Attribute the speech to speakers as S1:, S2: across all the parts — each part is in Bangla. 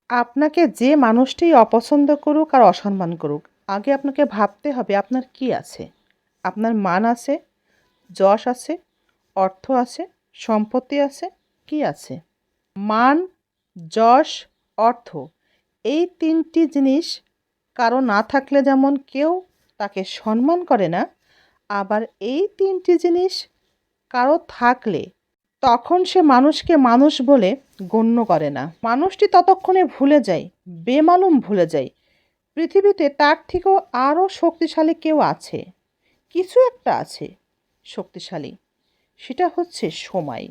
S1: আপনাকে যে মানুষটিই অপছন্দ করুক আর অসম্মান করুক, আগে আপনাকে ভাবতে হবে আপনার কি আছে? আপনার মান আছে, যশ আছে, অর্থ আছে, সম্পত্তি আছে, কি আছে? মান, যশ, অর্থ এই ৩ টি জিনিস কারো না থাকলে যেমন কেউ তাকে সম্মান করে না, আবার এই ৩ টি জিনিস কারো থাকলে তখন সে মানুষকে মানুষ বলে গণ্য করে না। মানুষটি ততক্ষণে ভুলে যায়, বেমালুম ভুলে যায় পৃথিবীতে তার থেকেও আরও শক্তিশালী কেউ আছে। কিছু একটা আছে শক্তিশালী। সেটা হচ্ছে সময়।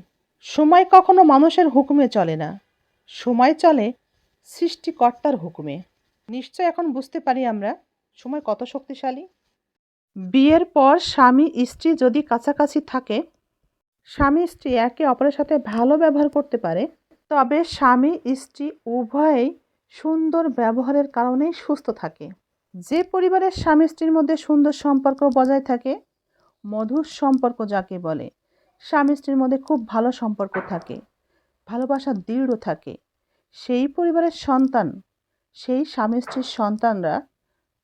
S1: সময় কখনো মানুষের হুকুমে চলে না। সময় চলে সৃষ্টিকর্তার হুকুমে। নিশ্চয় এখন বুঝতে পারি আমরা সময় কত শক্তিশালী। বিয়ের পর স্বামী স্ত্রী যদি কাছাকাছি থাকে, স্বামী স্ত্রী একে অপরের সাথে ভালো ব্যবহার করতে পারে, তবে স্বামী স্ত্রী উভয়েই সুন্দর ব্যবহারের কারণেই সুস্থ থাকে। যে পরিবারের স্বামী স্ত্রীর মধ্যে সুন্দর সম্পর্ক বজায় থাকে, মধুর সম্পর্ক যাকে বলে, স্বামী স্ত্রীর মধ্যে খুব ভালো সম্পর্ক থাকে, ভালোবাসা দৃঢ় থাকে, সেই পরিবারের সন্তান, সেই স্বামী স্ত্রীর সন্তানরা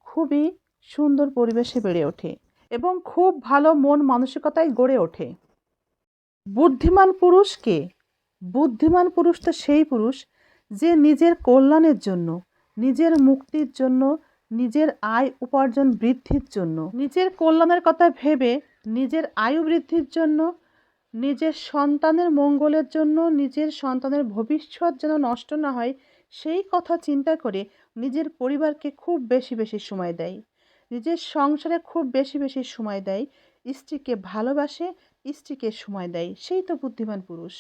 S1: খুবই সুন্দর পরিবেশে বেড়ে ওঠে এবং খুব ভালো মন মানসিকতায় গড়ে ওঠে। বুদ্ধিমান পুরুষ কে? বুদ্ধিমান পুরুষ তো সেই পুরুষ যে নিজের কল্যাণের জন্য, নিজের মুক্তির জন্য, নিজের আয় উপার্জন বৃদ্ধির জন্য, নিজের কল্যাণের কথা ভেবে, নিজের আয়ু বৃদ্ধির জন্য, নিজের সন্তানের মঙ্গলের জন্য, নিজের সন্তানের ভবিষ্যৎ যেন নষ্ট না হয় সেই কথা চিন্তা করে নিজের পরিবারকে খুব বেশি বেশি সময় দেয়, নিজের সংসারে খুব বেশি বেশি সময় দেয়, স্ত্রীকে ভালোবাসে, স্ত্রীকে সময় দেয়, সেই তো বুদ্ধিমান পুরুষ।